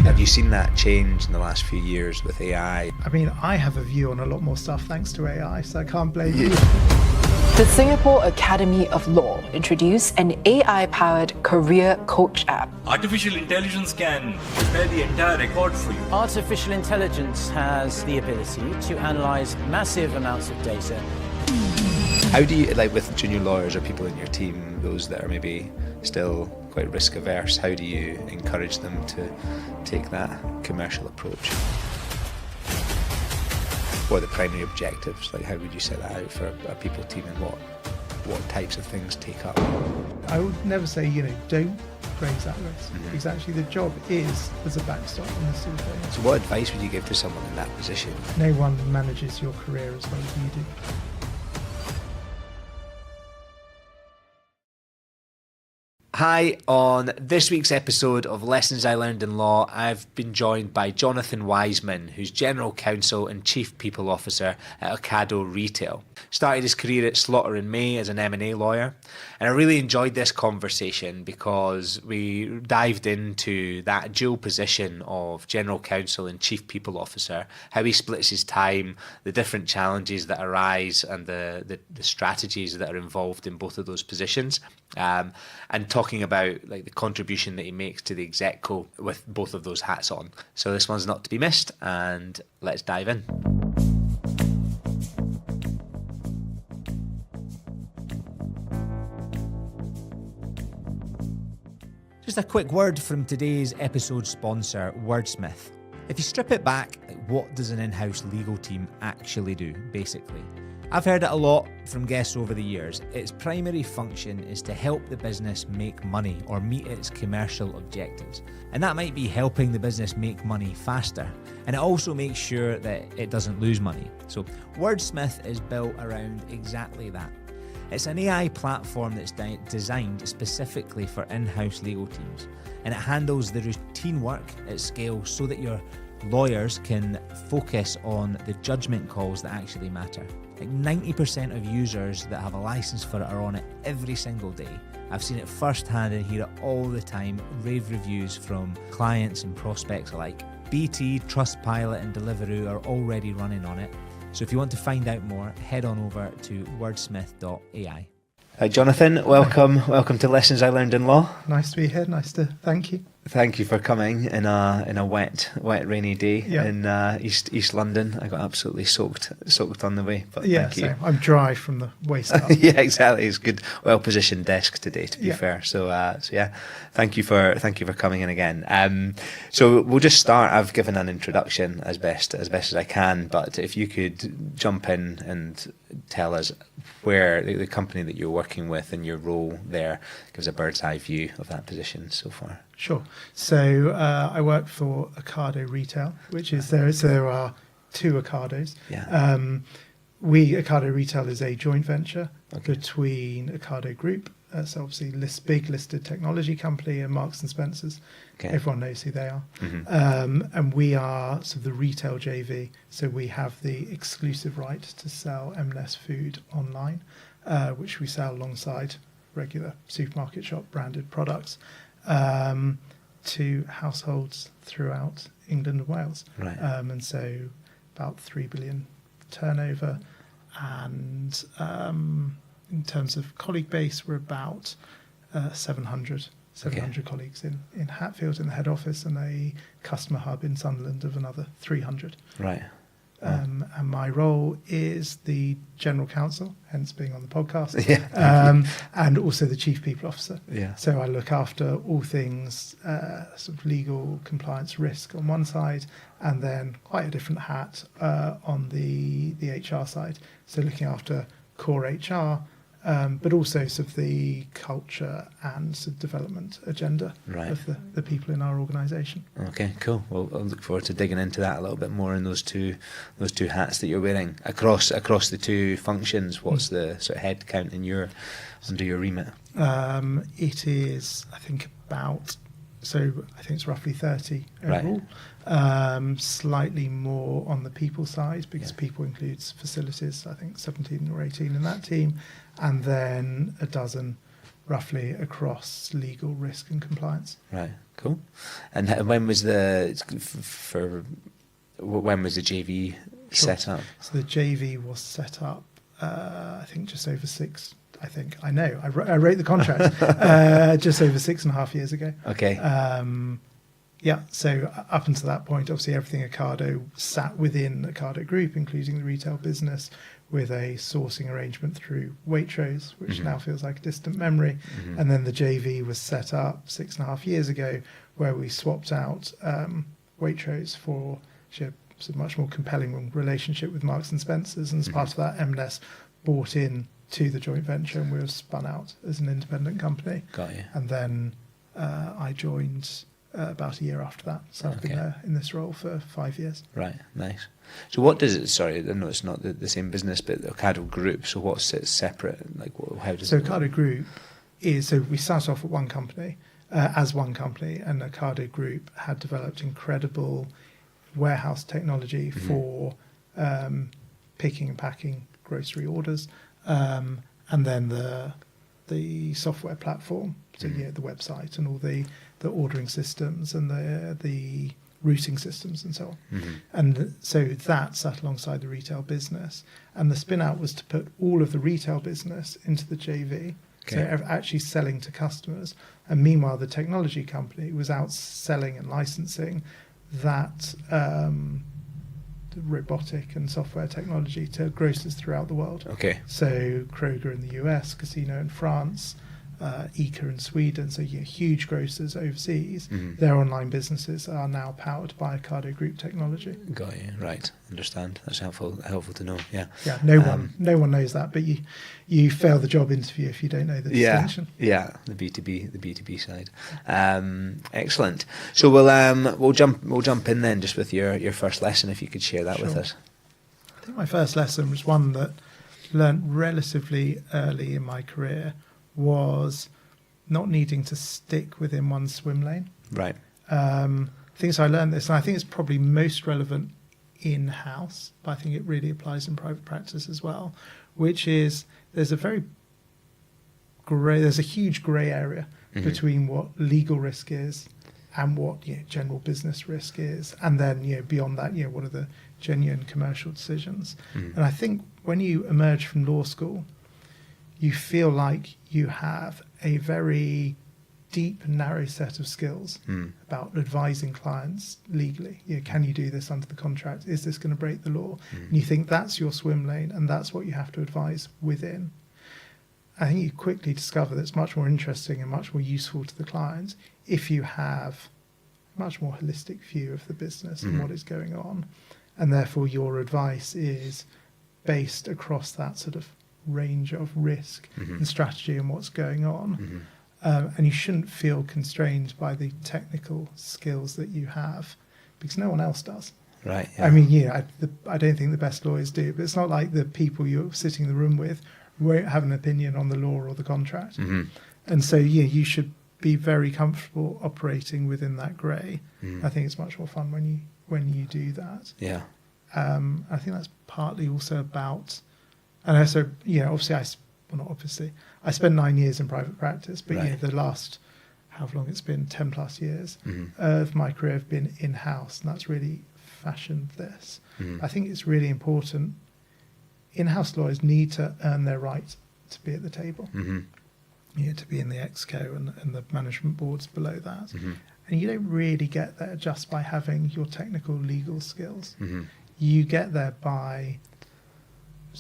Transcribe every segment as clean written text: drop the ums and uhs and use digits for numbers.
Have you seen that change in the last few years with AI? I mean, I have a view on a lot more stuff thanks to AI, so I can't blame you. The Singapore Academy of Law introduced an AI-powered career coach app. Artificial intelligence can prepare the entire record for you. Artificial intelligence has the ability to analyse massive amounts of data. How do you, like with junior lawyers or people in your team, those that are maybe still quite risk averse, how do you encourage them to take that commercial approach? What are the primary objectives? Like, how would you set that out for a people team, and what types of things take up? I would never say, don't raise that risk. Because actually the job is as a backstop on this sort of thing. So what advice would you give to someone in that position? No one manages your career as well as you do. Hi, on this week's episode of Lessons I Learned in Law, I've been joined by Jonathan Wiseman, who's General Counsel and Chief People Officer at Ocado Retail. Started his career at Slaughter & May as an M&A lawyer, and I really enjoyed this conversation because we dived into that dual position of General Counsel and Chief People Officer, how he splits his time, the different challenges that arise, and the strategies that are involved in both of those positions. And talking about like the contribution that he makes to the execco with both of those hats on. So this one's not to be missed, and let's dive in. Just a quick word from today's episode sponsor, Wordsmith. If you strip it back, what does an in-house legal team actually do, basically? I've heard it a lot from guests over the years. Its primary function is to help the business make money or meet its commercial objectives. And that might be helping the business make money faster. And it also makes sure that it doesn't lose money. So Wordsmith is built around exactly that. It's an AI platform that's designed specifically for in-house legal teams. And it handles the routine work at scale so that your lawyers can focus on the judgment calls that actually matter. Like 90% of users that have a license for it are on it every single day. I've seen it firsthand and hear it all the time. Rave reviews from clients and prospects alike. BT, Trustpilot and Deliveroo are already running on it. So if you want to find out more, head on over to wordsmith.ai. Hi Jonathan, welcome to Lessons I Learned in Law. Nice to be here, thank you. Thank you for coming in a wet rainy day in East London. I got absolutely soaked on the way, but thank you. I'm dry from the waist up. Yeah, exactly. It's good, well positioned desk today, to be fair. So yeah, thank you for coming in again. So we'll just start. I've given an introduction as best as I can, but if you could jump in and tell us where the company that you're working with and your role there, gives a bird's eye view of that position so far. Sure. So I work for Ocado Retail, which is there are two Ocados. Yeah. Ocado Retail is a joint venture between Ocado Group, so obviously big listed technology company, and Marks and Spencer's. Okay. Everyone knows who they are. Mm-hmm. And we are sort of the retail JV, so we have the exclusive right to sell M&S food online, which we sell alongside regular supermarket shop branded products. To households throughout England and Wales. Right. And so about 3 billion turnover. And in terms of colleague base, we're about 700 colleagues in Hatfield in the head office, and a customer hub in Sunderland of another 300. Right. And my role is the General Counsel, hence being on the podcast, and also the Chief People Officer. Yeah. So I look after all things sort of legal, compliance, risk on one side, and then quite a different hat on the HR side. So looking after core HR, but also sort of the culture and sort of development agenda of the people in our organisation. Okay, cool. Well, I'll look forward to digging into that a little bit more in those two hats that you're wearing across the two functions. What's the sort of head count under your remit? It is, I think it's roughly 30 overall. Slightly more on the people side, because people includes facilities, I think 17 or 18 in that team, and then a dozen roughly across legal, risk and compliance. Right, cool. And when was the JV set up? So the JV was set up, I think just over six. I wrote the contract just over 6.5 years ago. Okay. Yeah, so up until that point, obviously everything Ocado sat within Ocado Group, including the retail business, with a sourcing arrangement through Waitrose, which now feels like a distant memory. And then the JV was set up 6.5 years ago, where we swapped out Waitrose for a much more compelling relationship with Marks and Spencer's. And as part of that, M&S bought in to the joint venture, and we were spun out as an independent company. Got you. And then I joined about a year after that. So I've been in this role for 5 years. Right, nice. So what does it, sorry, I know it's not the same business, but the Ocado Group, so what's it separate? Like, how does it Ocado Group is, so we started off at one company, as one company, and Ocado Group had developed incredible warehouse technology for picking and packing grocery orders, and then the software platform, so the website and all the ordering systems and the routing systems and so on. And so that sat alongside the retail business, and the spin out was to put all of the retail business into the JV, so actually selling to customers. And meanwhile, the technology company was out selling and licensing that robotic and software technology to grocers throughout the world. Okay. So Kroger in the US, Casino in France, ICA in Sweden, so huge grocers overseas. Their online businesses are now powered by Ocado Group technology. Got you, right. Understand. That's helpful to know. Yeah. Yeah. No one knows that, but you fail the job interview if you don't know the distinction. Yeah. The B2B side. Excellent. So we'll jump in then just with your first lesson, if you could share that with us. I think my first lesson was one that I learned relatively early in my career, was not needing to stick within one swim lane. Right. I think so. I learned this, and I think it's probably most relevant in-house, but I think it really applies in private practice as well, which is there's a huge grey area between what legal risk is and what general business risk is, and then beyond that, what are the genuine commercial decisions. And I think when you emerge from law school, you feel like you have a very deep, narrow set of skills about advising clients legally. Can you do this under the contract? Is this going to break the law? And you think that's your swim lane, and that's what you have to advise within. I think you quickly discover that it's much more interesting and much more useful to the client if you have a much more holistic view of the business and what is going on. And therefore your advice is based across that sort of range of risk and strategy and what's going on. And you shouldn't feel constrained by the technical skills that you have, because no one else does. Right. Yeah. I mean, I don't think the best lawyers do, but it's not like the people you're sitting in the room with won't have an opinion on the law or the contract. And so, you should be very comfortable operating within that grey. I think it's much more fun when you do that. Yeah. I think that's partly also about, and also, I spent 9 years in private practice, but the last, however long it's been, 10 plus years of my career have been in-house, and that's really fashioned this. I think it's really important. In-house lawyers need to earn their right to be at the table, to be in the exco and the management boards below that. And you don't really get there just by having your technical legal skills. You get there by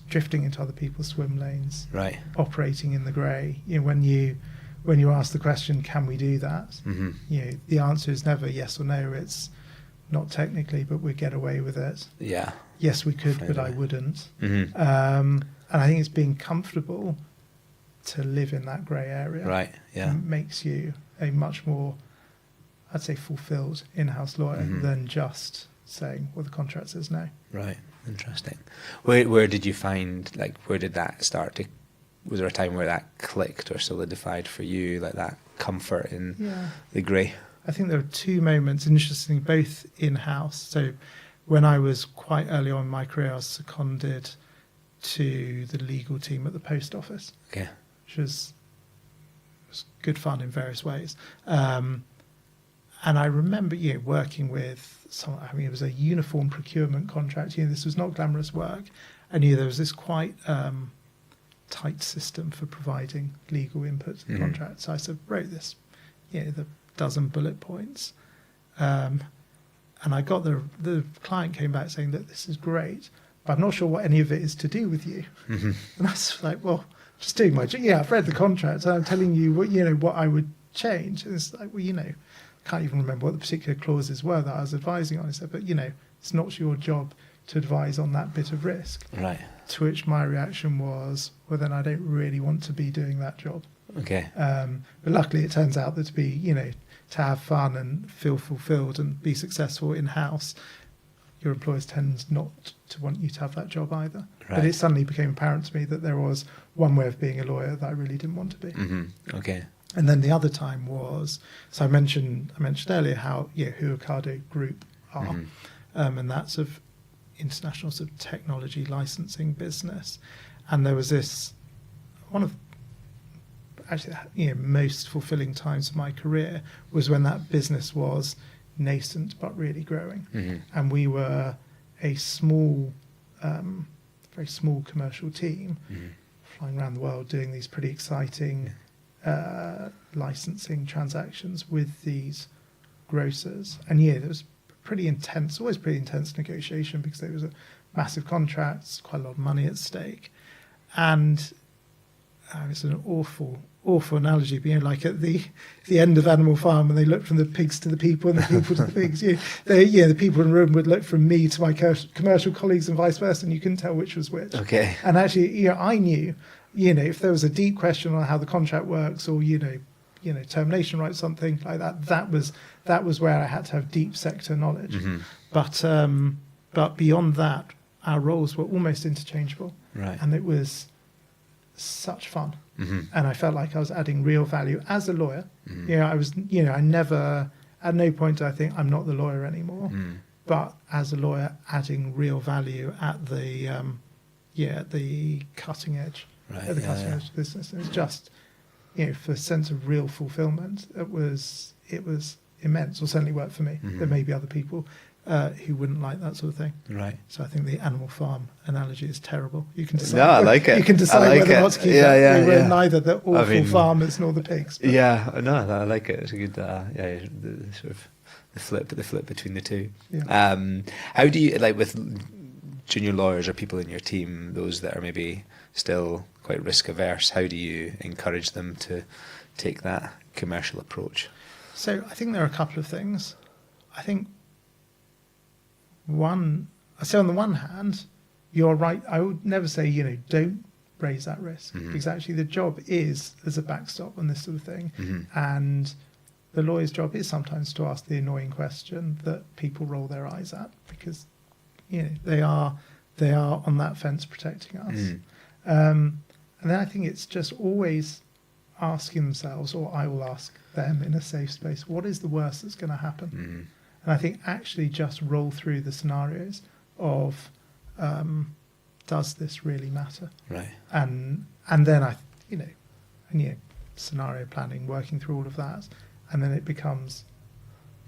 drifting into other people's swim lanes, right? Operating in the grey. When you ask the question, "Can we do that?" The answer is never yes or no. It's not technically, but we'd get away with it. Yeah. Yes, we could, but I wouldn't. And I think it's being comfortable to live in that grey area. Right. Yeah. Makes you a much more, I'd say, fulfilled in-house lawyer than just saying, "Well, the contract says no." Right. Interesting. Where did you find, where did that start to, was there a time where that clicked or solidified for you, like that comfort in the grey? I think there were two moments, interestingly, both in-house. So when I was quite early on in my career, I was seconded to the legal team at the post office, which was was good fun in various ways. And I remember, working with someone. I mean, it was a uniform procurement contract. This was not glamorous work. I knew there was this quite tight system for providing legal input to the contract. So I wrote this, the dozen bullet points. And I got the client came back saying that this is great, but I'm not sure what any of it is to do with you. And I was like, well, just doing my job. Yeah, I've read the contract and I'm telling you what I would change. And it's like, well, I can't even remember what the particular clauses were that I was advising on. I said, but it's not your job to advise on that bit of risk. Right. To which my reaction was, well, then I don't really want to be doing that job. Okay. But luckily it turns out that to be, to have fun and feel fulfilled and be successful in-house, your employers tend not to want you to have that job either. Right. But it suddenly became apparent to me that there was one way of being a lawyer that I really didn't want to be. Okay. And then the other time was, so I mentioned earlier how, who Ocado Group are, and that's of international sort of technology licensing business. And there was this, one of actually most fulfilling times of my career was when that business was nascent but really growing. And we were a small, very small commercial team flying around the world doing these pretty exciting licensing transactions with these grocers. And there was always pretty intense negotiation because there was a massive contracts, quite a lot of money at stake. And it's an awful analogy, but like at the end of Animal Farm, and they look from the pigs to the people and the people to the pigs. The people in the room would look from me to my commercial colleagues and vice versa, and you couldn't tell which was which. Okay. And actually, I knew, if there was a deep question on how the contract works, or termination rights, something like that, that was where I had to have deep sector knowledge. But beyond that, our roles were almost interchangeable, right? And it was such fun. And I felt like I was adding real value as a lawyer. I was, I never, at no point did I think I'm not the lawyer anymore. But as a lawyer, adding real value at the, at the cutting edge, at the cutting edge of business. And it was just, for a sense of real fulfillment, it was immense, or certainly worked for me. There may be other people who wouldn't like that sort of thing. Right. So I think the Animal Farm analogy is terrible. You can decide. No, I like it. You can decide whether or not to keep it. We were neither the awful farmers nor the pigs. But. I like it. It's a good, the sort of the flip between the two. Yeah. How do you, like with junior lawyers or people in your team, those that are maybe still quite risk averse, how do you encourage them to take that commercial approach? So I think there are a couple of things. I think on the one hand, you're right. I would never say, don't raise that risk, because actually the job is as a backstop on this sort of thing. And the lawyer's job is sometimes to ask the annoying question that people roll their eyes at, because, they are on that fence protecting us. And then I think it's just always asking themselves, or I will ask them in a safe space, what is the worst that's going to happen? And I think actually just roll through the scenarios of, does this really matter? Right. And then scenario planning, working through all of that, and then it becomes,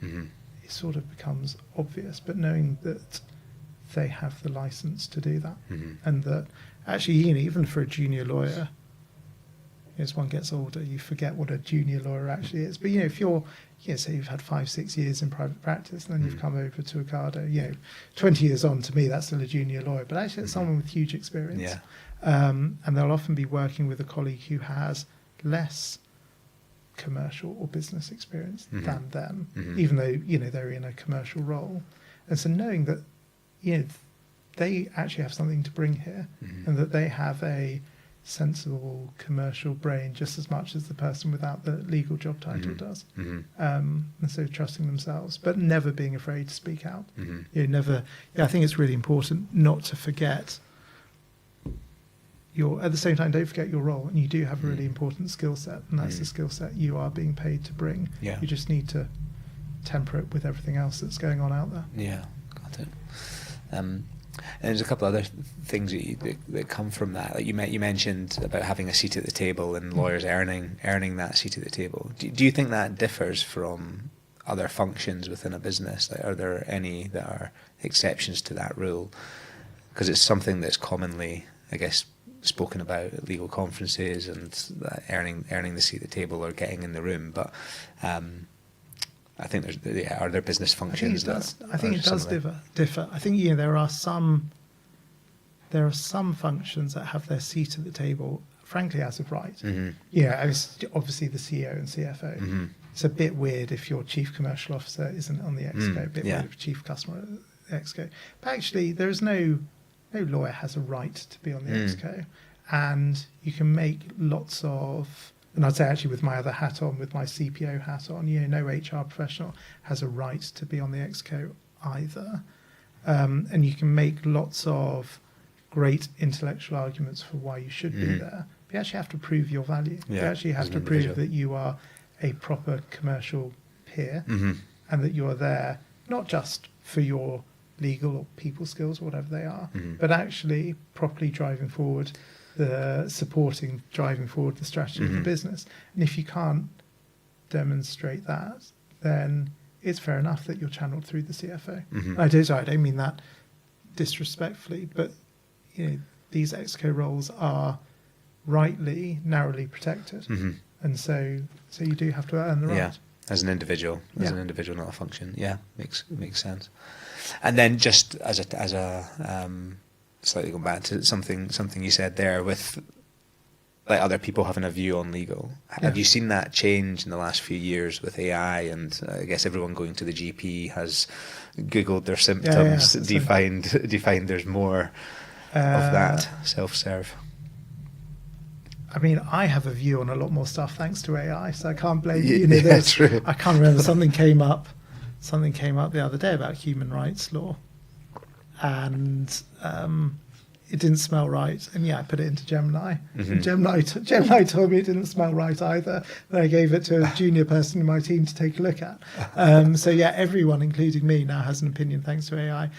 it sort of becomes obvious, but knowing that they have the license to do that, and that actually, even for a junior lawyer, as one gets older, you forget what a junior lawyer actually is. But if you're, say you've had 5-6 years in private practice, and then you've come over to Ocado, 20 years on, to me that's still a junior lawyer, but actually it's someone with huge experience. Yeah. And they'll often be working with a colleague who has less commercial or business experience than them, even though they're in a commercial role. And so knowing that they actually have something to bring here, and that they have a sensible commercial brain just as much as the person without the legal job title does. And so trusting themselves, but never being afraid to speak out. I think it's really important not to forget at the same time, don't forget your role, and you do have a really important skill set, and that's the skill set you are being paid to bring. Yeah. You just need to temper it with everything else that's going on out there. Yeah, got it. And there's a couple other things that come from that. Like you mentioned about having a seat at the table and lawyers earning that seat at the table. Do you think that differs from other functions within a business? Like, are there any that are exceptions to that rule? Because it's something that's commonly, I guess, spoken about at legal conferences and earning the seat at the table or getting in the room. But I think are there business functions I think it does differ. I think there are some functions that have their seat at the table, frankly, as of right. Obviously the CEO and CFO. It's a bit weird if your chief commercial officer isn't on the exco. A bit weird if chief customer exco. But actually, there is no lawyer has a right to be on the exco, and you can make lots of. And I'd say actually with my other hat on, with my CPO hat on, no HR professional has a right to be on the exco either. And you can make lots of great intellectual arguments for why you should be there. But you actually have to prove your value. You actually have to prove that you are a proper commercial peer and that you are there not just for your legal or people skills or whatever they are, but actually properly driving forward the strategy of the business. And if you can't demonstrate that, then it's fair enough that you're channeled through the CFO. I don't mean that disrespectfully, but these exco roles are rightly narrowly protected, and so you do have to earn the right. Yeah, as an individual, not a function. Yeah, makes sense. And then just as a slightly going back to something you said there with like other people having a view on legal. Have you seen that change in the last few years with AI? And I guess everyone going to the GP has Googled their symptoms, defined there's more of that self-serve. I mean, I have a view on a lot more stuff thanks to AI, so I can't blame you. True. I can't remember, something came up the other day about human rights law, and it didn't smell right. And I put it into Gemini. And Gemini told me it didn't smell right either. Then I gave it to a junior person in my team to take a look at. Everyone, including me, now has an opinion thanks to AI.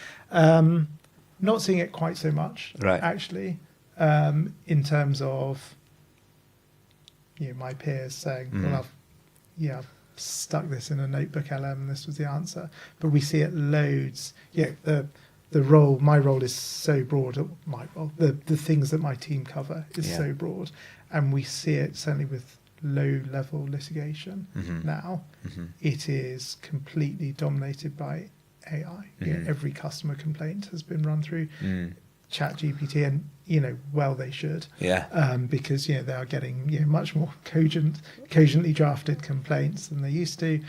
Not seeing it quite so much, actually, in terms of my peers saying, well, I've stuck this in a notebook LM and this was the answer. But we see it loads. My role is so broad. The things that my team cover is so broad, and we see it certainly with low-level litigation now. It is completely dominated by AI. Every customer complaint has been run through ChatGPT, and they should. Because they are getting much more cogently drafted complaints than they used to.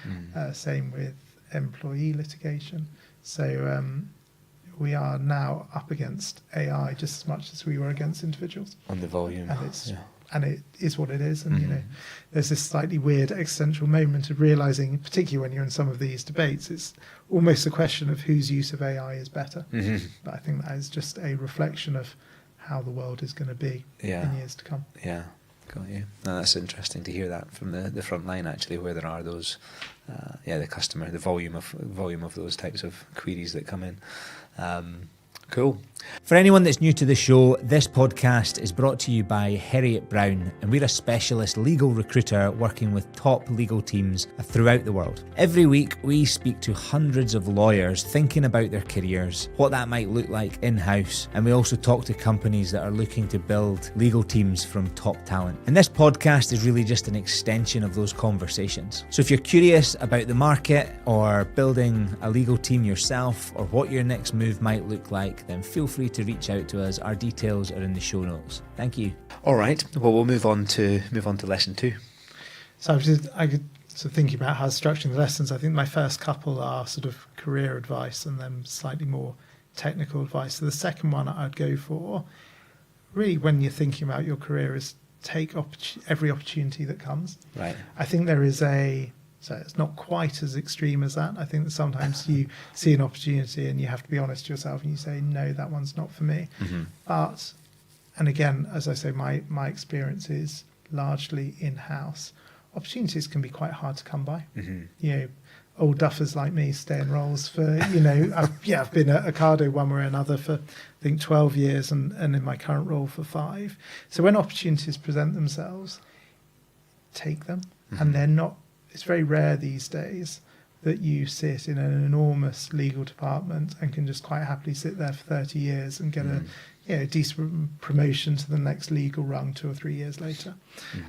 Same with employee litigation. So we are now up against AI just as much as we were against individuals on the volume, and it is what it is. And there's this slightly weird existential moment of realizing, particularly when you're in some of these debates, it's almost a question of whose use of AI is better. But I think that is just a reflection of how the world is going to be in years to come. Got you. No, that's interesting to hear that from the front line, actually, where there are those the volume of those types of queries that come in. Cool. For anyone that's new to the show, this podcast is brought to you by Heriot Brown, and we're a specialist legal recruiter working with top legal teams throughout the world. Every week, we speak to hundreds of lawyers thinking about their careers, what that might look like in-house, and we also talk to companies that are looking to build legal teams from top talent. And this podcast is really just an extension of those conversations. So if you're curious about the market or building a legal team yourself or what your next move might look like, then feel free to reach out to us. Our details are in the show notes. Thank you. All right. Well, we'll move on to lesson 2. So I could thinking about how structuring the lessons. I think my first couple are sort of career advice and then slightly more technical advice. So the second one I'd go for, really, when you're thinking about your career, is take every opportunity that comes. Right. I think so it's not quite as extreme as that. I think that sometimes you see an opportunity and you have to be honest to yourself and you say, no, that one's not for me. But, and again, as I say, my experience is largely in-house. Opportunities can be quite hard to come by. old duffers like me stay in roles for, I've been at Ocado one way or another for, I think, 12 years and in my current role for 5. So when opportunities present themselves, take them. And they're not, it's very rare these days that you sit in an enormous legal department and can just quite happily sit there for 30 years and get a decent promotion to the next legal rung 2 or 3 years later.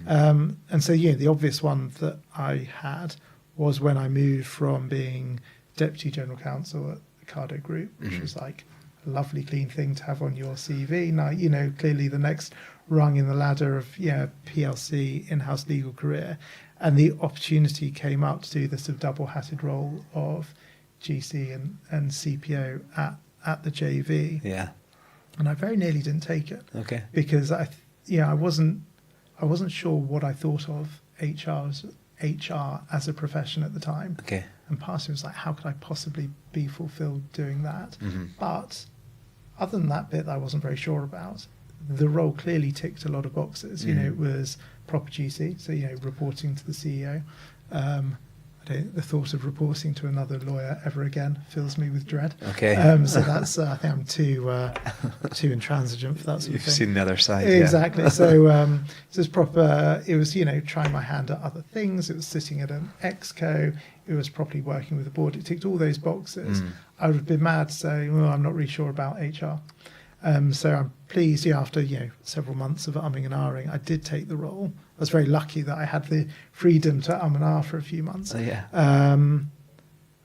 And so, the obvious one that I had was when I moved from being Deputy General Counsel at Ocado Group, which was like a lovely clean thing to have on your CV. Now, clearly the next rung in the ladder of PLC in-house legal career, and the opportunity came up to do this sort of double-hatted role of GC and CPO at the JV. Yeah. And I very nearly didn't take it. Okay. Because I wasn't sure what I thought of HR as a profession at the time. Okay. And part of it was like, how could I possibly be fulfilled doing that? But other than that bit that I wasn't very sure about, the role clearly ticked a lot of boxes. It was proper GC, so reporting to the CEO. The thought of reporting to another lawyer ever again fills me with dread. Okay. So that's I think I'm too intransigent for that sort of thing. You've seen the other side. Exactly. So it's proper. It was trying my hand at other things. It was sitting at an exco. It was properly working with the board. It ticked all those boxes. I would have been mad to say, well, I'm not really sure about HR. So I'm pleased. After several months of umming and ahhing, I did take the role. I was very lucky that I had the freedom to and ah for a few months. And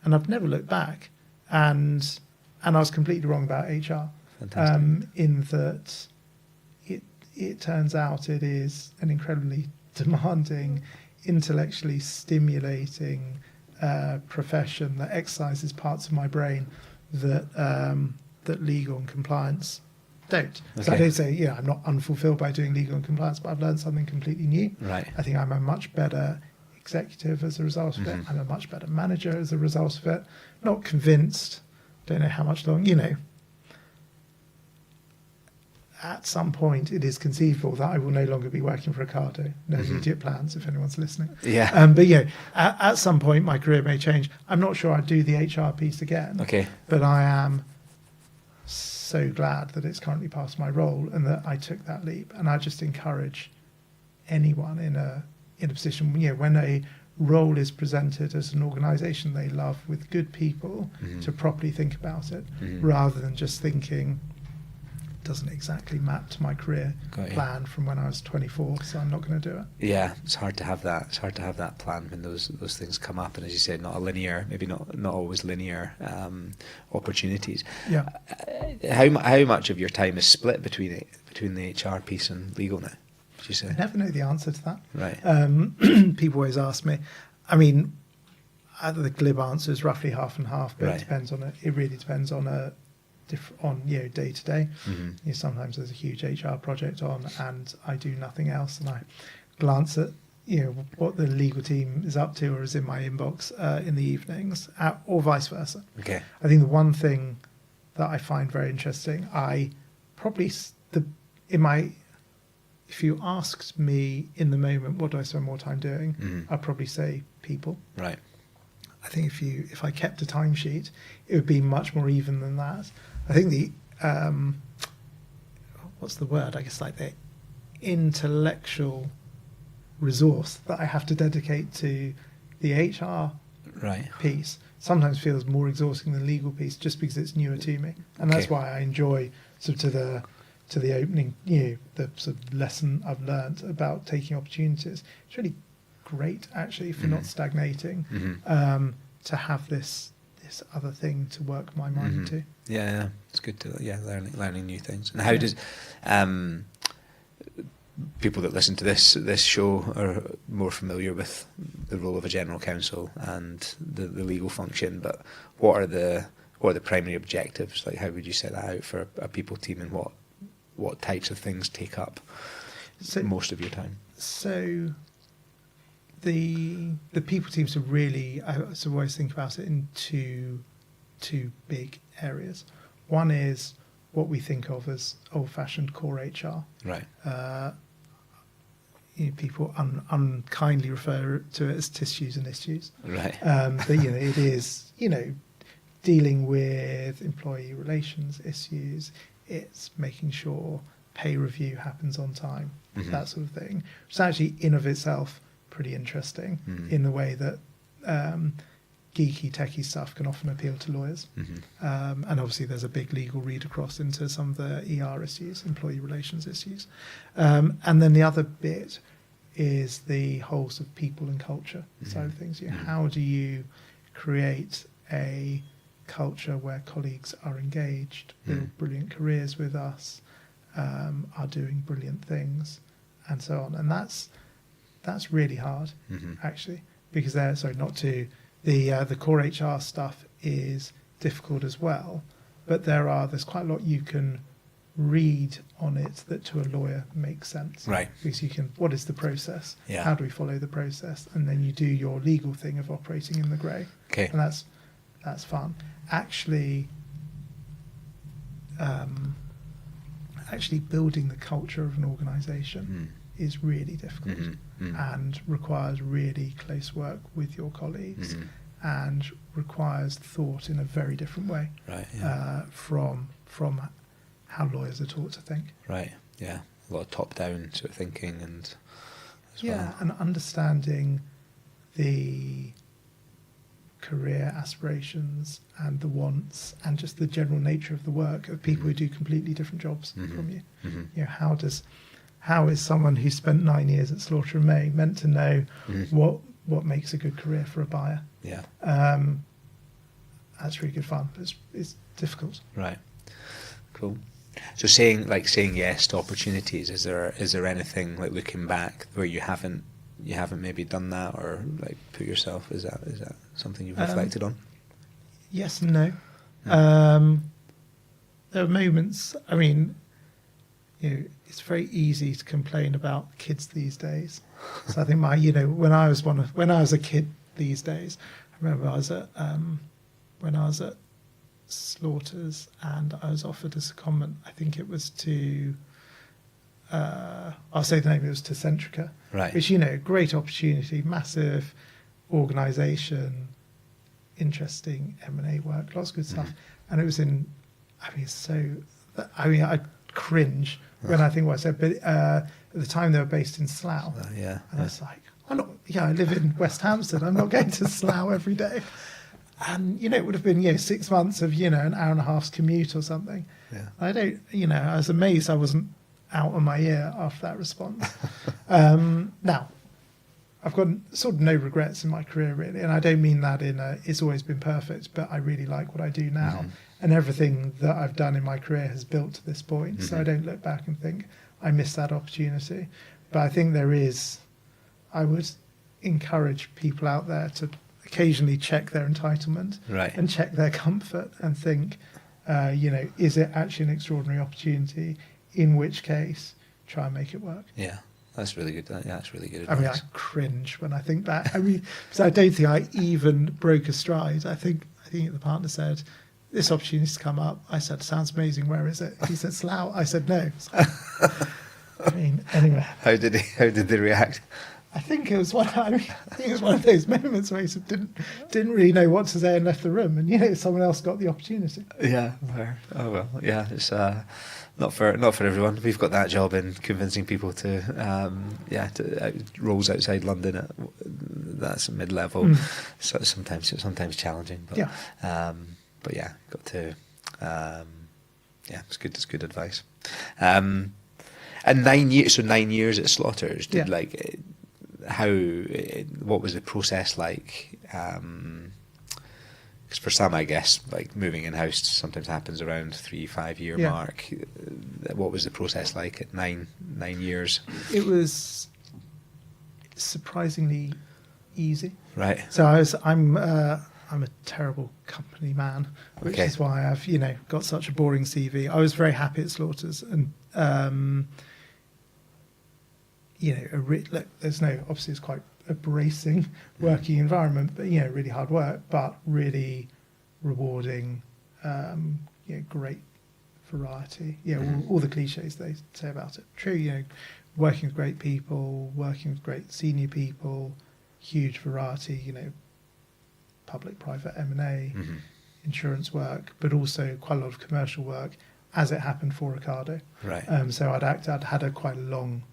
I've never looked back. And I was completely wrong about HR. In that it turns out it is an incredibly demanding, intellectually stimulating profession that exercises parts of my brain that legal and compliance don't. Okay. So I don't say, I'm not unfulfilled by doing legal and compliance, but I've learned something completely new. Right. I think I'm a much better executive as a result of it. I'm a much better manager as a result of it. Not convinced, don't know how much longer, at some point it is conceivable that I will no longer be working for Ocado. No immediate plans if anyone's listening. Yeah. But at some point my career may change. I'm not sure I'd do the HR piece again. Okay. But I am so glad that it's currently part of my role and that I took that leap. And I just encourage anyone in a position, when a role is presented as an organisation they love with good people, to properly think about it, rather than just thinking, doesn't exactly map to my career plan from when I was 24, so I'm not going to do it. Yeah, it's hard to have that. It's hard to have that plan when those things come up, and as you said, not a linear, maybe not always linear opportunities. Yeah. How much of your time is split between the HR piece and legal now? Would you say? I never know the answer to that. Right. People always ask me. I mean, the glib answer is roughly half and half, but Right. it depends on it. It really depends on day to day. Sometimes there's a huge HR project on and I do nothing else, and I glance at what the legal team is up to or is in my inbox in the evenings, or vice versa. Okay. I think the one thing that I find very interesting, if you asked me in the moment what do I spend more time doing, I'd probably say people. Right. I think if I kept a timesheet, it would be much more even than that. I think the what's the word? I guess like the intellectual resource that I have to dedicate to the HR piece sometimes feels more exhausting than the legal piece, just because it's newer to me, and that's why I enjoy sort of to the opening, the sort of lesson I've learned about taking opportunities. It's really great actually for not stagnating, to have this other thing to work my mind into. Yeah, it's good to learning new things. And how does people that listen to this show are more familiar with the role of a general counsel and the legal function, but what are the primary objectives? Like, how would you set that out for a people team, and what types of things take up most of your time? So the people teams are really, I always think about it in two big areas. One is what we think of as old-fashioned core HR. Right. people unkindly refer to it as tissues and issues. Right. But it is dealing with employee relations issues. It's making sure pay review happens on time, that sort of thing. It's actually in of itself pretty interesting in the way that geeky, techie stuff can often appeal to lawyers. And obviously there's a big legal read across into some of the ER issues, employee relations issues. And then the other bit is the whole sort of people and culture side of things. How do you create a culture where colleagues are engaged, build brilliant careers with us, are doing brilliant things, and so on? And that's really hard, actually, because the core HR stuff is difficult as well, but there's quite a lot you can read on it that to a lawyer makes sense. Right. Because what is the process? Yeah. How do we follow the process? And then you do your legal thing of operating in the grey. Okay. And that's fun. Actually building the culture of an organisation is really difficult and requires really close work with your colleagues and requires thought in a very different way from how lawyers are taught to think. Right, yeah. A lot of top-down sort of thinking and and understanding the career aspirations and the wants and just the general nature of the work of people who do completely different jobs from you. How is someone who spent 9 years at Slaughter and May meant to know what makes a good career for a buyer? Yeah. That's really good fun. It's difficult. Right. Cool. So saying yes to opportunities, is there anything like looking back where you haven't maybe done that or like put yourself, is that something you've reflected on? Yes and no. There are moments, it's very easy to complain about kids these days. So I think when I was a kid these days, I remember when I was at Slaughters and I was offered a secondment. I think it was to I'll say the name, it was to Centrica, right? Which great opportunity, massive organisation, interesting M&A work, lots of good stuff, and it was in. I cringe when I think what I said, but at the time they were based in Slough, and I was like, I live in West Hampstead. I'm not going to Slough every day. And, it would have been, 6 months of, an hour and a half's commute or something. Yeah. I was amazed I wasn't out on my ear after that response. Now, I've got sort of no regrets in my career, really. And I don't mean that it's always been perfect, but I really like what I do now. And everything that I've done in my career has built to this point. So I don't look back and think I missed that opportunity. But I think I would encourage people out there to occasionally check their entitlement and check their comfort and think, is it actually an extraordinary opportunity? In which case, try and make it work. Yeah, that's really good. Yeah, that's really good advice. I cringe when I think back. Because I don't think I even broke a stride. I think the partner said, this opportunity's come up. I said, sounds amazing. Where is it? He said, Slough. I said, no. Anyway. How did they react? I think it was one of those moments where he didn't really know what to say and left the room, and someone else got the opportunity. Yeah, fair. Oh well, yeah, it's not for everyone. We've got that job in convincing people to roles outside London. That's mid-level, so sometimes challenging. But got to. It's good. It's good advice. And 9 years. So 9 years at Slaughters. What was the process like? Because for some, I guess, like moving in-house sometimes happens around 3-5 year mark. What was the process like at nine years? It was surprisingly easy. Right. So I'm a terrible company man, which is why I've got such a boring CV. I was very happy at Slaughters, and obviously it's quite a bracing working environment, but really hard work, but really rewarding, great variety. All the cliches they say about it. True, working with great people, working with great senior people, huge variety, public, private, M&A, insurance work, but also quite a lot of commercial work, as it happened for Ocado. Right. So I'd had quite a long,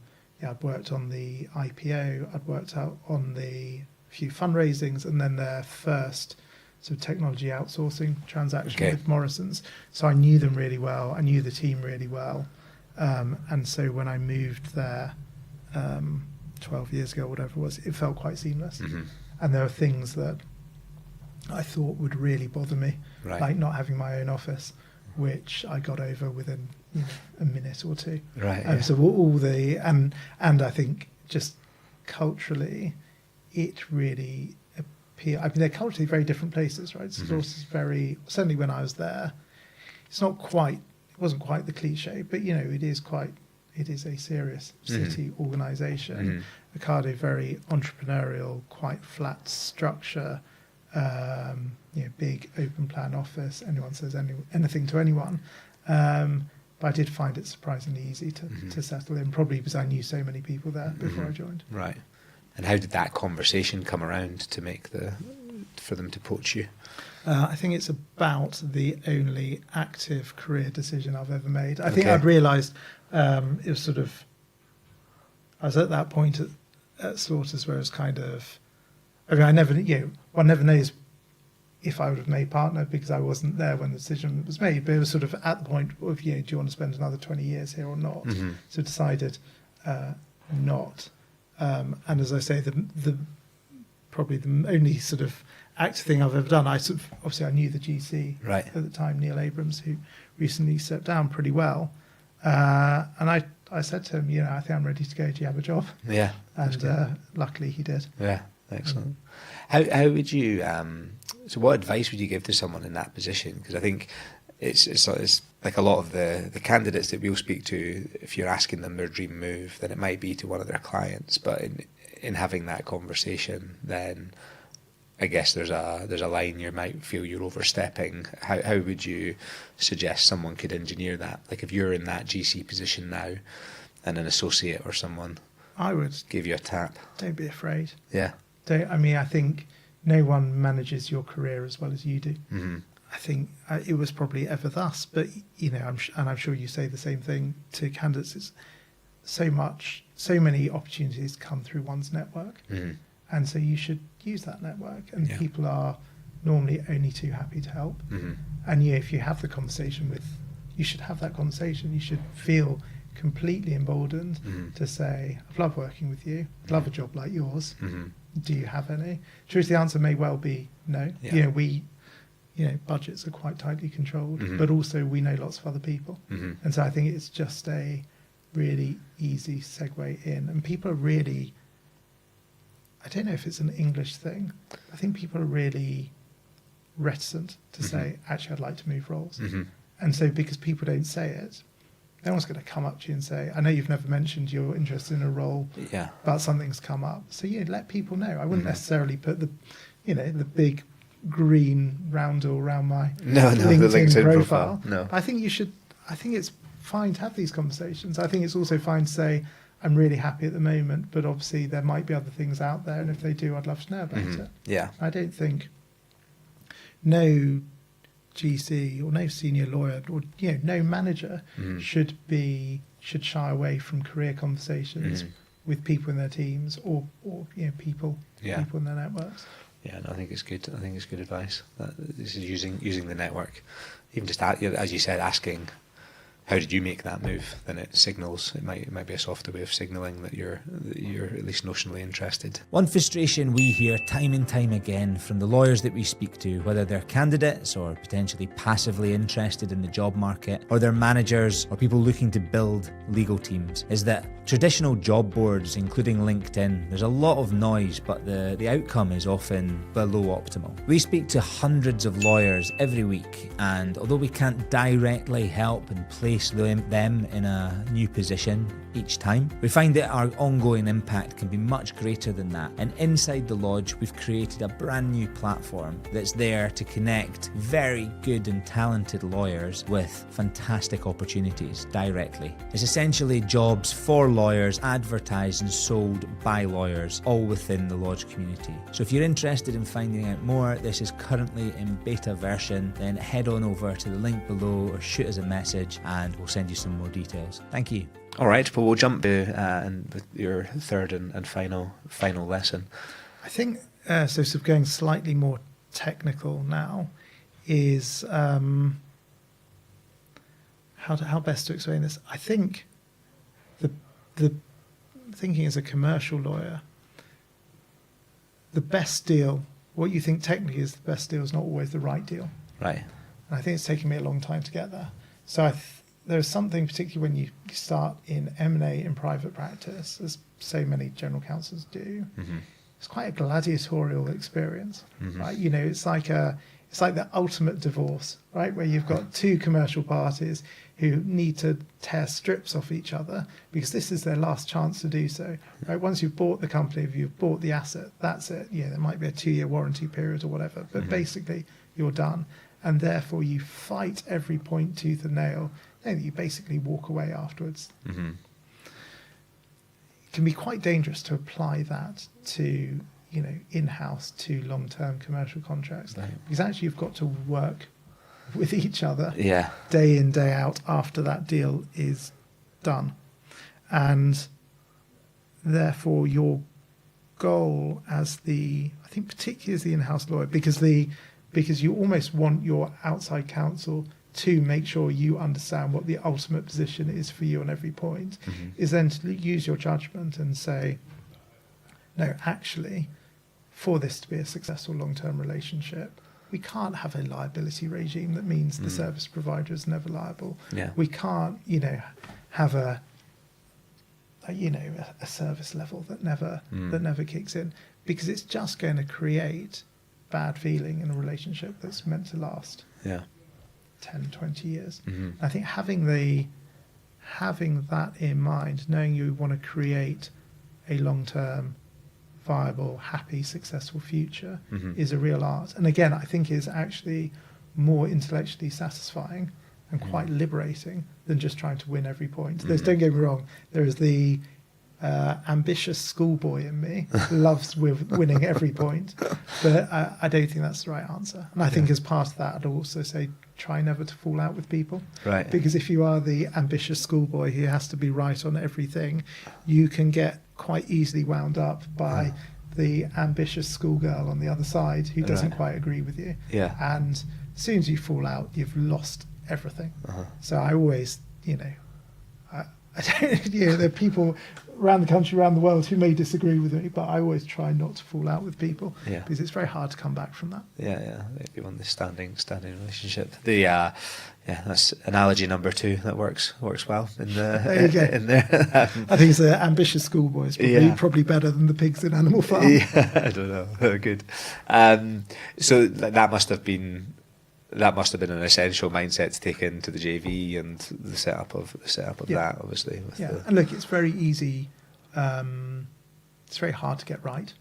I'd worked on the IPO, I'd worked out on the few fundraisings, and then their first sort of technology outsourcing transaction with Morrison's. So I knew them really well. I knew the team really well. And so when I moved there 12 years ago, whatever it was, it felt quite seamless. And there were things that I thought would really bother me, like not having my own office, which I got over within a minute or two. Right. So all the and I think just culturally, it really appealed. I mean, they're culturally very different places, right? So it's very, certainly when I was there, it wasn't quite the cliche, but it is a serious city organisation. Ocado, very entrepreneurial, quite flat structure. Big open plan office. Anyone says anything to anyone. But I did find it surprisingly easy to settle in, probably because I knew so many people there before I joined. Right. And how did that conversation come around to for them to poach you? I think it's about the only active career decision I've ever made. I think I'd realised it was sort of, I was at that point at Slaughters where it was kind of, one never knows if I would have made partner because I wasn't there when the decision was made, but it was sort of at the point of, do you want to spend another 20 years here or not? So decided not. And as I say, the probably the only sort of active thing I've ever done, obviously I knew the GC at the time, Neil Abrams, who recently stepped down, pretty well. And I said to him, I think I'm ready to go. Do you have a job? Yeah. And luckily he did. Yeah, excellent. How would you, so what advice would you give to someone in that position? Because I think it's like a lot of the candidates that we'll speak to, if you're asking them their dream move, then it might be to one of their clients. But in having that conversation, then I guess there's a line you might feel you're overstepping. How would you suggest someone could engineer that? Like if you're in that GC position now and an associate or someone I would give you a tap. Don't be afraid. Yeah. I think no one manages your career as well as you do. I think it was probably ever thus, but I'm sure you say the same thing to candidates. It's so many opportunities come through one's network, and so you should use that network. And people are normally only too happy to help. And if you have the conversation you should have that conversation. You should feel completely emboldened to say, "I've loved working with you. I'd love a job like yours. Do you have any?" Truth, the answer may well be no. Budgets are quite tightly controlled, but also we know lots of other people. And so I think it's just a really easy segue in. And people are really, I don't know if it's an English thing, I think people are really reticent to say, actually, I'd like to move roles. And so because people don't say it, no one's going to come up to you and say, I know you've never mentioned you're interested in a role, but something's come up. So let people know. I wouldn't necessarily put the big green roundel around my LinkedIn profile. No. I think it's fine to have these conversations. I think it's also fine to say, I'm really happy at the moment, but obviously there might be other things out there, and if they do, I'd love to know about it. Yeah. I don't think no GC or no senior lawyer or no manager should shy away from career conversations with people in their teams or people in their networks. Yeah, no, I think it's good. I think it's good advice. This is using the network, even just as you said, asking, how did you make that move? Then it signals. It might be a softer way of signalling that you're at least notionally interested. One frustration we hear time and time again from the lawyers that we speak to, whether they're candidates or potentially passively interested in the job market, or they're managers or people looking to build legal teams, is that traditional job boards, including LinkedIn, there's a lot of noise, but the outcome is often below optimal. We speak to hundreds of lawyers every week, and although we can't directly help and place place them in a new position each time. We find that our ongoing impact can be much greater than that. And inside the Lodge, we've created a brand new platform that's there to connect very good and talented lawyers with fantastic opportunities directly. It's essentially jobs for lawyers advertised and sold by lawyers, all within the Lodge community. So if you're interested in finding out more, this is currently in beta version, then head on over to the link below or shoot us a message and we'll send you some more details. Thank you. All right, well, we'll jump to your third and final lesson. I think, so sort of going slightly more technical now, is how best to explain this. I think the thinking as a commercial lawyer, the best deal, what you think technically is the best deal, is not always the right deal. Right. And I think it's taken me a long time to get there. So there's something, particularly when you start in M&A in private practice, as so many general counsels do, it's quite a gladiatorial experience, right? You know, it's like the ultimate divorce, right? Where you've got two commercial parties who need to tear strips off each other because this is their last chance to do so, right? Once you've bought the company, if you've bought the asset, that's it. Yeah, there might be a 2-year warranty period or whatever, but basically you're done. And therefore you fight every point tooth and nail, and you basically walk away afterwards. It can be quite dangerous to apply that to, you know, in-house to long-term commercial contracts, because actually you've got to work with each other day in, day out after that deal is done. And therefore your goal as I think particularly as the in-house lawyer, because you almost want your outside counsel to make sure you understand what the ultimate position is for you on every point, is then to use your judgment and say, no, actually, for this to be a successful long-term relationship, we can't have a liability regime that means the service provider is never liable. We can't, you know, have a service level that never kicks in, because it's just going to create bad feeling in a relationship that's meant to last 10, 20 years. I think having that in mind, knowing you want to create a long-term, viable, happy, successful future is a real art. And again, I think is actually more intellectually satisfying and quite liberating than just trying to win every point. Don't get me wrong, there is the ambitious schoolboy in me who loves winning every point, but I don't think that's the right answer. And I think as part of that, I'd also say try never to fall out with people, right? Because if you are the ambitious schoolboy who has to be right on everything, you can get quite easily wound up by the ambitious schoolgirl on the other side who doesn't quite agree with you. And as soon as you fall out, you've lost everything. So I always, there are people around the country, around the world who may disagree with me, but I always try not to fall out with people because it's very hard to come back from that. You want the standing relationship. That's analogy number 2 that works well in the. There you go. In there. I think it's the ambitious schoolboys probably better than the pigs in Animal Farm. I don't know. Good. So that must have been an essential mindset to take into the JV and the setup of that, obviously. And look, it's very easy. It's very hard to get right,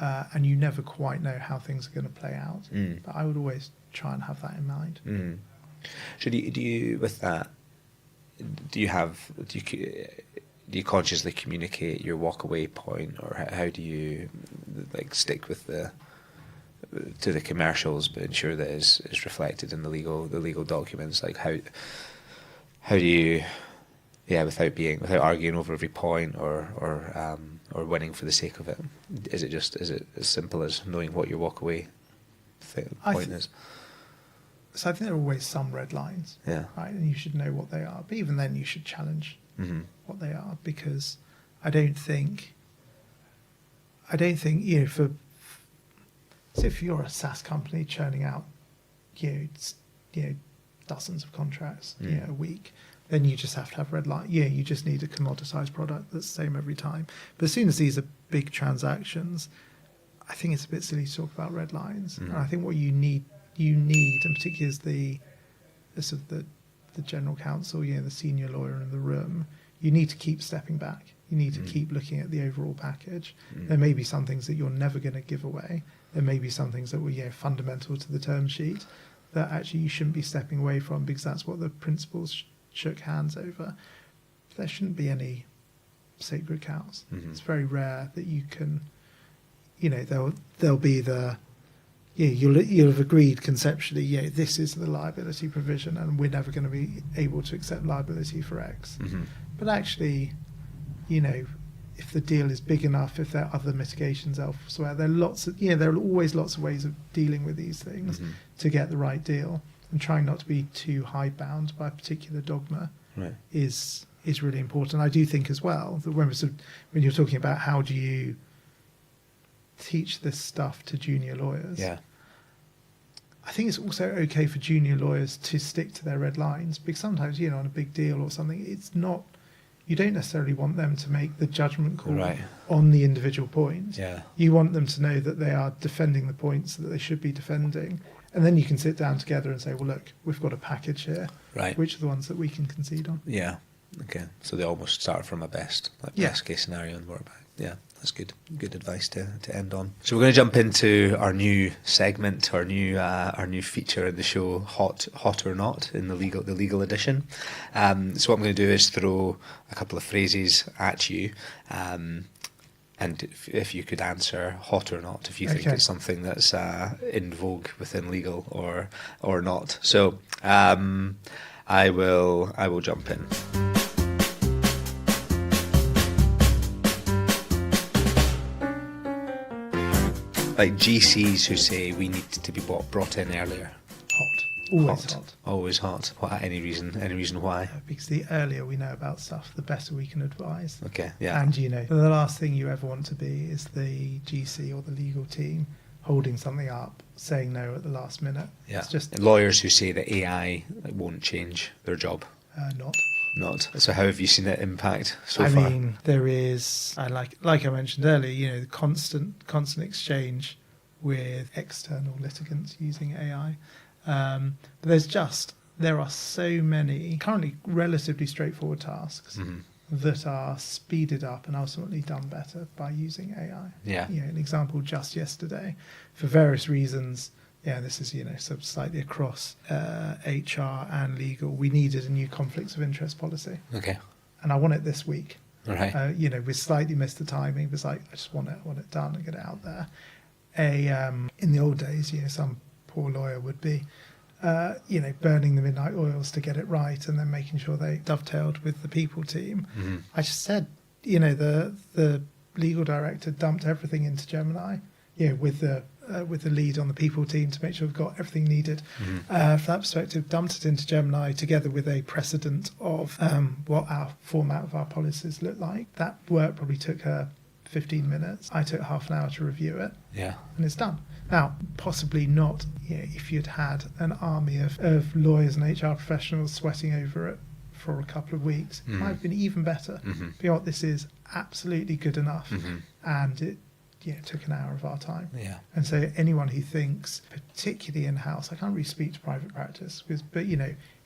and you never quite know how things are going to play out. But I would always try and have that in mind. So do you with that? Do you consciously communicate your walkaway point, or how do you stick with to the commercials, but ensure that is reflected in the legal documents? Like how do you, without arguing over every point or winning for the sake of it? Is it as simple as knowing what your walkaway point is? So I think there are always some red lines, right? And you should know what they are. But even then, you should challenge what they are, because I don't think so if you're a SaaS company churning out, dozens of contracts, a week, then you just have to have red line. You just need a commoditized product that's the same every time. But as soon as these are big transactions, I think it's a bit silly to talk about red lines. And I think what you need, and particularly as the the general counsel, the senior lawyer in the room, you need to keep stepping back. You need to keep looking at the overall package. There may be some things that you're never going to give away. There may be some things that were fundamental to the term sheet that actually you shouldn't be stepping away from because that's what the principals shook hands over. There shouldn't be any sacred cows. It's very rare that you can, there'll be you'll have agreed conceptually, this is the liability provision and we're never going to be able to accept liability for X. But actually, if the deal is big enough, if there are other mitigations elsewhere, there are always lots of ways of dealing with these things to get the right deal, and trying not to be too hidebound by a particular dogma is really important. I do think as well that when you're talking about how do you teach this stuff to junior lawyers, I think it's also okay for junior lawyers to stick to their red lines, because sometimes, on a big deal or something, it's not, you don't necessarily want them to make the judgment call on the individual point. You want them to know that they are defending the points that they should be defending. And then you can sit down together and say, well, look, we've got a package here. Which are the ones that we can concede on? Okay. So they almost start from a best case scenario and work back. That's good advice to end on. So we're going to jump into our new segment, our new feature in the show, Hot or Not, in the legal edition. So what I'm going to do is throw a couple of phrases at you, and if you could answer hot or not, if you think it's something that's in vogue within legal or not. So I will jump in. Like GCs who say we need to be brought in earlier. Hot. Always hot. Always hot. Any reason why? Because the earlier we know about stuff, the better we can advise. Okay, yeah. And the last thing you ever want to be is the GC or the legal team holding something up, saying no at the last minute. Yeah. It's just lawyers who say that AI won't change their job. Not. So how have you seen it impact so far? I mean, there is, like I mentioned earlier, the constant exchange with external litigants using AI. But there are so many currently relatively straightforward tasks that are speeded up and ultimately done better by using AI. An example just yesterday, for various reasons. This is, sort of slightly across HR and legal. We needed a new conflicts of interest policy. Okay. And I want it this week. Right. We slightly missed the timing. It was like, I just want it done and get it out there. In the old days, some poor lawyer would be, burning the midnight oils to get it right and then making sure they dovetailed with the people team. I just said, the legal director dumped everything into Gemini, with the lead on the people team to make sure we've got everything needed. From that perspective, dumped it into Gemini together with a precedent of what our format of our policies look like. That work probably took her 15 minutes. I took half an hour to review it. And it's done. Now, possibly not, if you'd had an army of lawyers and HR professionals sweating over it for a couple of weeks, it might have been even better. But this is absolutely good enough. And it took an hour of our time. And so anyone who thinks, particularly in-house, I can't really speak to private practice, but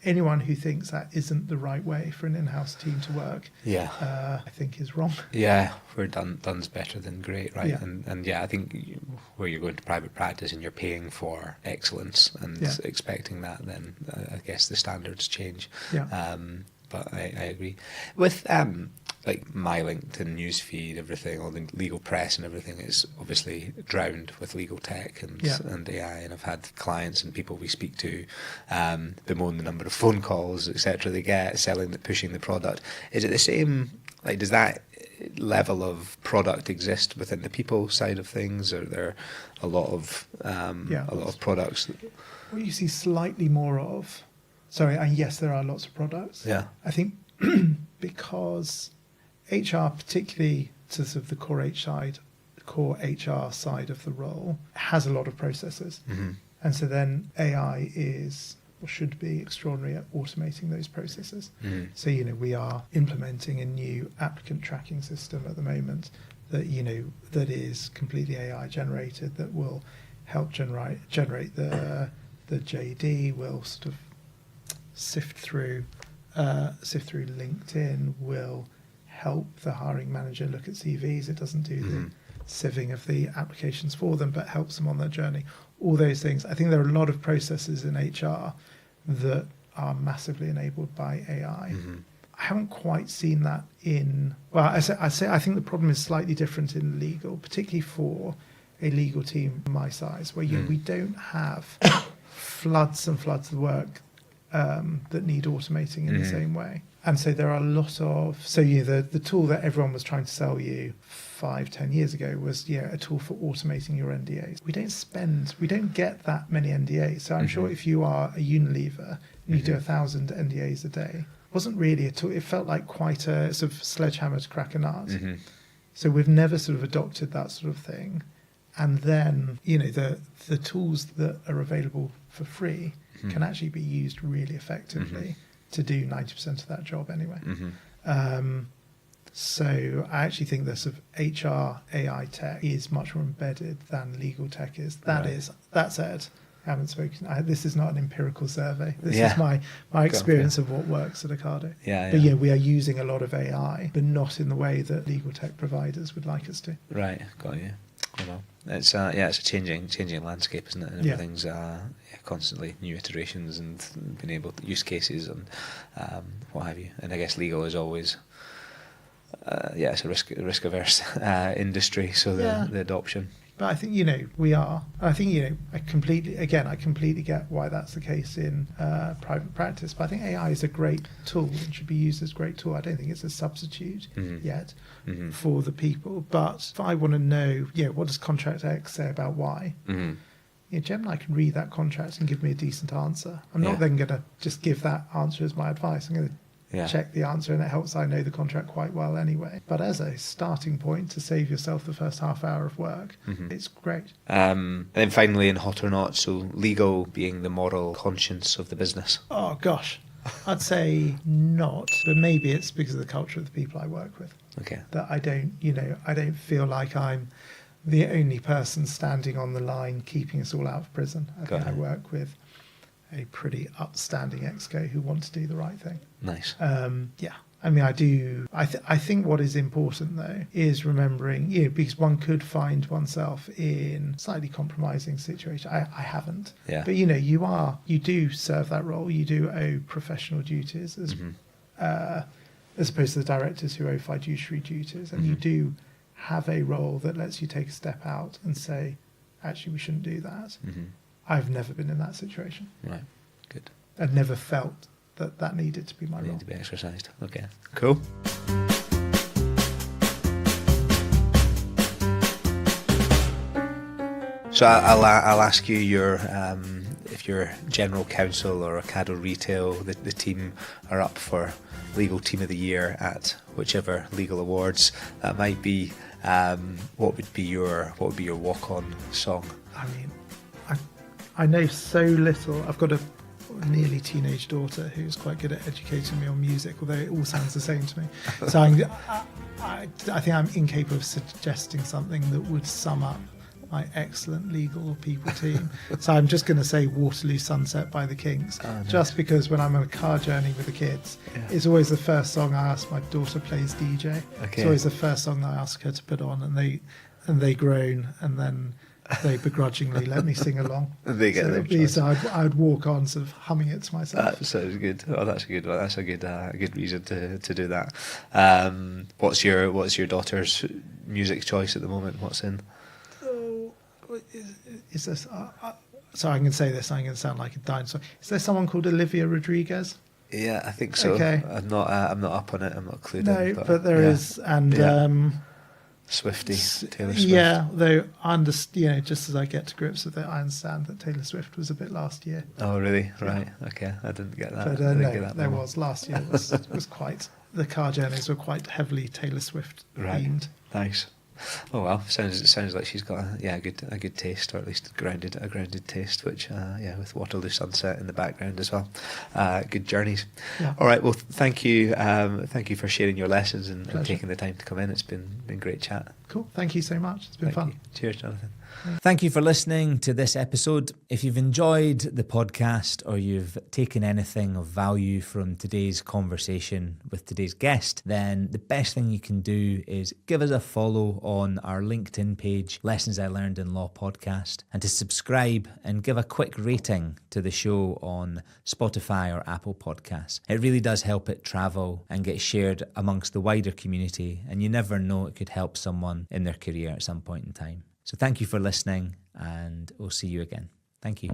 anyone who thinks that isn't the right way for an in-house team to work, I think is wrong. Where done's better than great, right? And I think where you're going to private practice and you're paying for excellence and expecting that, then I guess the standards change. But I agree with like my LinkedIn newsfeed, everything, all the legal press and everything is obviously drowned with legal tech and AI. And I've had clients and people we speak to bemoan the number of phone calls, etc. they get pushing the product. Is it the same? Like, does that level of product exist within the people side of things? Are there a lot of products? What you see slightly more of. Sorry, and yes, there are lots of products. I think because HR, particularly to sort of the core HR side of the role, has a lot of processes. And so then AI is, or should be, extraordinary at automating those processes. So, we are implementing a new applicant tracking system at the moment that, that is completely AI generated, that will help generate the JD, will sort of sift through LinkedIn, will help the hiring manager look at CVs. It doesn't do the sieving of the applications for them, but helps them on their journey. All those things. I think there are a lot of processes in HR that are massively enabled by AI. I haven't quite seen that in, well, I think the problem is slightly different in legal, particularly for a legal team my size, where we don't have floods and floods of work that need automating in the same way. And so there are a lot of, the tool that everyone was trying to sell you 5-10 years ago was a tool for automating your NDAs. We don't get that many NDAs. So I'm sure if you are a Unilever and you do 1,000 NDAs a day, it wasn't really a tool. It felt like quite a sort of sledgehammer to crack a nut. So we've never sort of adopted that sort of thing. And then, the tools that are available for free can actually be used really effectively to do 90% of that job anyway. So I actually think the sort of HR AI tech is much more embedded than legal tech is. That said, I haven't spoken. This is not an empirical survey. This is my experience of what works at Ocado. But we are using a lot of AI, but not in the way that legal tech providers would like us to. Right, got you. Well, it's it's a changing landscape, isn't it? And everything's constantly new iterations and being able to use cases and what have you. And I guess legal is always it's a risk averse industry, so the adoption. But I think we are. I think I completely get why that's the case in private practice. But I think AI is a great tool and should be used as a great tool. I don't think it's a substitute yet for the people. But if I want to know, what does contract X say about Y? Gemini can read that contract and give me a decent answer. I'm not then going to just give that answer as my advice. I'm going to check the answer, and it helps I know the contract quite well anyway. But as a starting point to save yourself the first half hour of work, it's great. And then finally, in hot or not, so legal being the moral conscience of the business. Oh gosh, I'd say not, but maybe it's because of the culture of the people I work with. Okay. That I don't feel like I'm the only person standing on the line keeping us all out of prison. I think I work with a pretty upstanding exco who want to do the right thing. Nice. I mean, I do. I think what is important though is remembering, because one could find oneself in slightly compromising situation. I haven't. Yeah. But you do serve that role. You do owe professional duties as opposed to the directors who owe fiduciary duties, and you do have a role that lets you take a step out and say, actually, we shouldn't do that. I've never been in that situation. Right, good. I've never felt that needed to be my role. Need to be exercised. Okay, cool. So I'll ask you if your general counsel or Ocado Retail, the team are up for Legal Team of the Year at whichever legal awards that might be. What would be your walk-on song? I mean, I know so little. I've got a nearly teenage daughter who's quite good at educating me on music, although it all sounds the same to me. So I think I'm incapable of suggesting something that would sum up my excellent legal people team. So I'm just going to say Waterloo Sunset by the Kinks, just because when I'm on a car journey with the kids, it's always the first song I ask. My daughter plays DJ. It's always the first song I ask her to put on, and they groan, and then they begrudgingly let me sing along. They get so I'd walk on sort of humming it to myself. That sounds good. Oh, that's a good one. That's a good reason to do that. What's your daughter's music choice at the moment? What's in? Is this? So I'm going to say this. I'm going to sound like a dinosaur. Is there someone called Olivia Rodriguez? Yeah, I think so. Okay. I'm not up on it. I'm not clued in. No, but there is, and Swiftie, Taylor Swift. Yeah, though I understand. Just as I get to grips with it, I understand that Taylor Swift was a bit last year. Oh, really? Right. Okay, I didn't get that. But there was last year. Was quite. The car journeys were quite heavily Taylor Swift themed. Nice. Oh well, sounds like she's got a good taste, or at least a grounded taste, which with Waterloo Sunset in the background as well. Good journeys. Yeah. All right, well, thank you for sharing your lessons and taking the time to come in. It's been great chat. Cool, thank you so much. It's been fun. Cheers, Jonathan. Thank you for listening to this episode. If you've enjoyed the podcast or you've taken anything of value from today's conversation with today's guest, then the best thing you can do is give us a follow on our LinkedIn page, Lessons I Learned in Law Podcast, and to subscribe and give a quick rating to the show on Spotify or Apple Podcasts. It really does help it travel and get shared amongst the wider community, and you never know, it could help someone in their career at some point in time. So thank you for listening, and we'll see you again. Thank you.